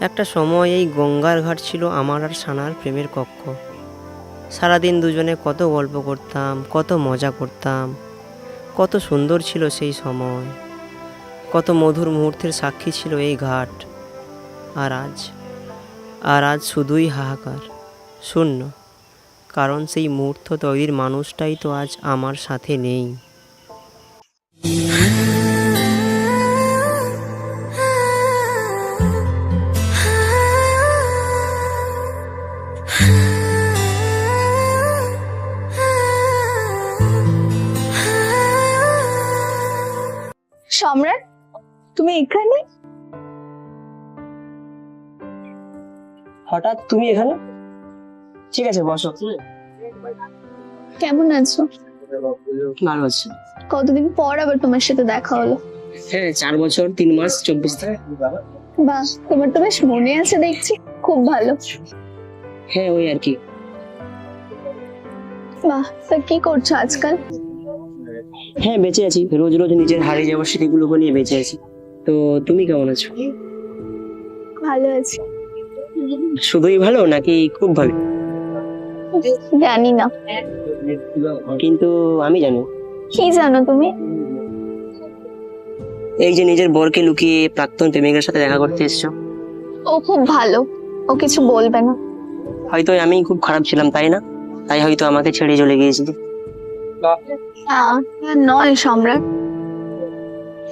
একটা সময় এই গঙ্গার ঘাট ছিল আমার আর সানার প্রেমের কক্ষ। সারাদিন দুজনে কত গল্প করতাম, কত মজা করতাম, কত সুন্দর ছিল সেই সময়, কত মধুর মুহূর্তের সাক্ষী ছিল এই ঘাট। আর আজ শুধুই হাহাকার, শূন্য। কারণ সেই মুহূর্ত তৈরির মানুষটাই তো আজ আমার সাথে নেই। সম্রাট, তুমি এখানে? হঠাৎ তুমি এখানে? ঠিক আছে, বসো। কেমন আছো? ভালো আছি। কতদিন পর আবার তোমার সাথে দেখা হলো। হ্যাঁ, 4 বছর 3 মাস 24 দিন। বাহ, তোমার তো বেশ মনে আছে দেখছি, খুব ভালো। হ্যাঁ, ওই আর কি। বাহ, তা কি করছো আজকাল? হ্যাঁ, বেঁচে আছি। রোজ রোজ নিজের হারিয়ে যাওয়ার স্মৃতিগুলোকে নিয়ে বেঁচে আছি। তো তুমি কেমন আছো? ভালো আছি। শুধুই ভালো নাকি খুব ভালো? জানি না। কিন্তু আমি জানি। কি জানো তুমি? এই যে নিজের বরকে লুকিয়ে প্রাক্তন প্রেমিকের সাথে দেখা করতে এসছো। ও খুব ভালো, ও কিছু বলবে না। হয়তো আমি খুব খারাপ ছিলাম, তাই না? তাই হয়তো আমাকে ছেড়ে চলে গিয়েছিল। নয় সম্রাট,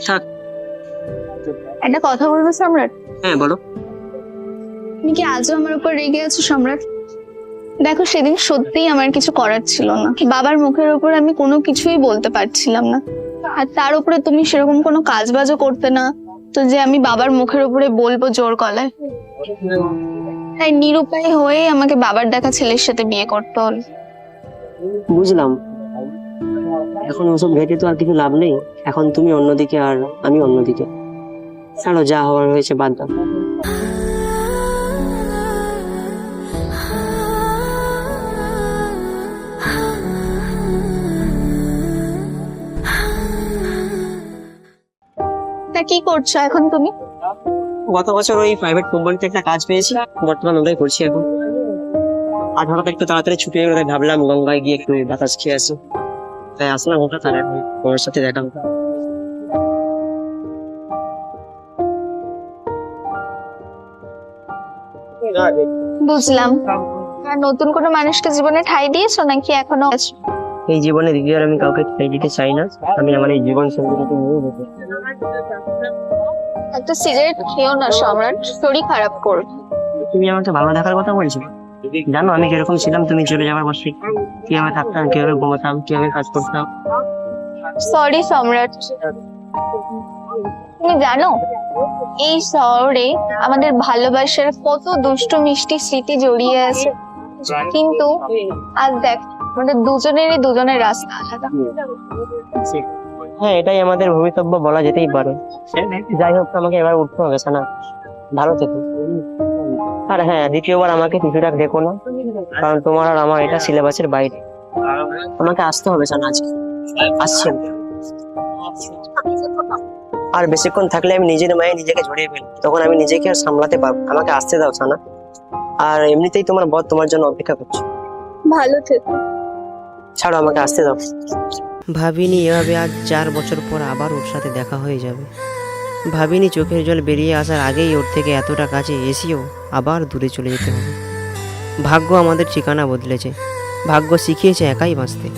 থাক। একটা কথা বলবো সম্রাট? হ্যাঁ, বলো। তুমি কি আজও আমার উপর রেগে আছো সম্রাট? দেখো, সেদিন সত্যিই আমার কিছু করার ছিল না। বাবার মুখের উপর আমি কোনো কিছুই বলতে পারছিলাম না, আর তার উপরে তুমি সেরকম কোনো কাজ বাজও করতে না, তো যে আমি বাবার মুখের উপরে বলবো জোর গলায়। তাই নিরুপায় হয়ে আমাকে বাবার দেখা ছেলের সাথে বিয়ে করতে হলো। বুঝলাম। এখন ওসব ঘেটে তো আর কিছু লাভ নেই। এখন তুমি অন্যদিকে আর আমি অন্যদিকে। ছাড়ো, যা হওয়ার হয়েছে বাদ দাও। তা কি করছো এখন তুমি? গত বছর ওই প্রাইভেট কোম্পানিতে একটা কাজ পেয়েছি, বর্তমানে ওটাই করছি এখন। আজ হঠাৎ একটু তাড়াতাড়ি ছুটি হয়ে গেলে ভাবলাম গঙ্গায় গিয়ে একটু বাতাস খেয়ে আসি, তাই আসলাম ওটা। তার তোমার সাথে দেখা হলো। বুঝলাম। আর নতুন কোনো মানুষকে জীবনে ঠাঁই দিয়েছো নাকি এখনো আছো? এই জীবনে দ্বিতীয়বার আমি কাউকে ছেড়ে দিতে চাই না। আমি আমার এই জীবন সঙ্গীকে নিয়ে যেতে। একটা সিগারেট খেও না সম্রাট, শরীর খারাপ করবে। তুমি আমাকে ভালো দেখার কথা বলছো? জানো আমি কিরকম ছিলাম তুমি চলে যাওয়ার পর থেকে? কিভাবে থাকতাম, কিভাবে ঘুমাতাম, কিভাবে কাজ করতাম। সরি সম্রাট। তুমি জানো, এই শহরে আমাদের ভালোবাসার কত দুষ্টু মিষ্টি স্মৃতি জড়িয়ে আছে, কিন্তু আজ দেখ আমাদের দুজনেরই দুজনের রাস্তা আলাদা। হ্যাঁ, এটাই আমাদের ভবিতব্য বলা যেতেই পারে। যাই হোক, আমাকে এবার উঠতে হবে সানা। ভালো থেকো। আর হ্যাঁ, দ্বিতীয়বার আমাকে কিছুটা দেখো না, কারণ তোমার আর আমার এটা সিলেবাসের বাইরে। আমাকে আসতে হবে সানা, আজকে আসছি আমি। আর বেশিক্ষণ থাকলে আমি নিজের মায়ে নিজেকে জড়িয়ে ফেলি, তখন আমি নিজেকে আর সামলাতে পারবো। আমাকে আসতে দাও সানা। আর এমনিতেই তোমার বর তোমার জন্য অপেক্ষা করছে। ভালো থেকো। ছাড়ো, আমাকে আসতে দাও। ভাবিনি এভাবে আজ 4 বছর পর আবার ওর সাথে দেখা হয়ে যাবে। ভাবিনি চোখের জল বেরিয়ে আসার আগেই ওর থেকে এতটা কাছে এসেও আবার দূরে চলে যেতে হবে। ভাগ্য আমাদের ঠিকানা বদলেছে, ভাগ্য শিখিয়েছে একাই বাঁচতে।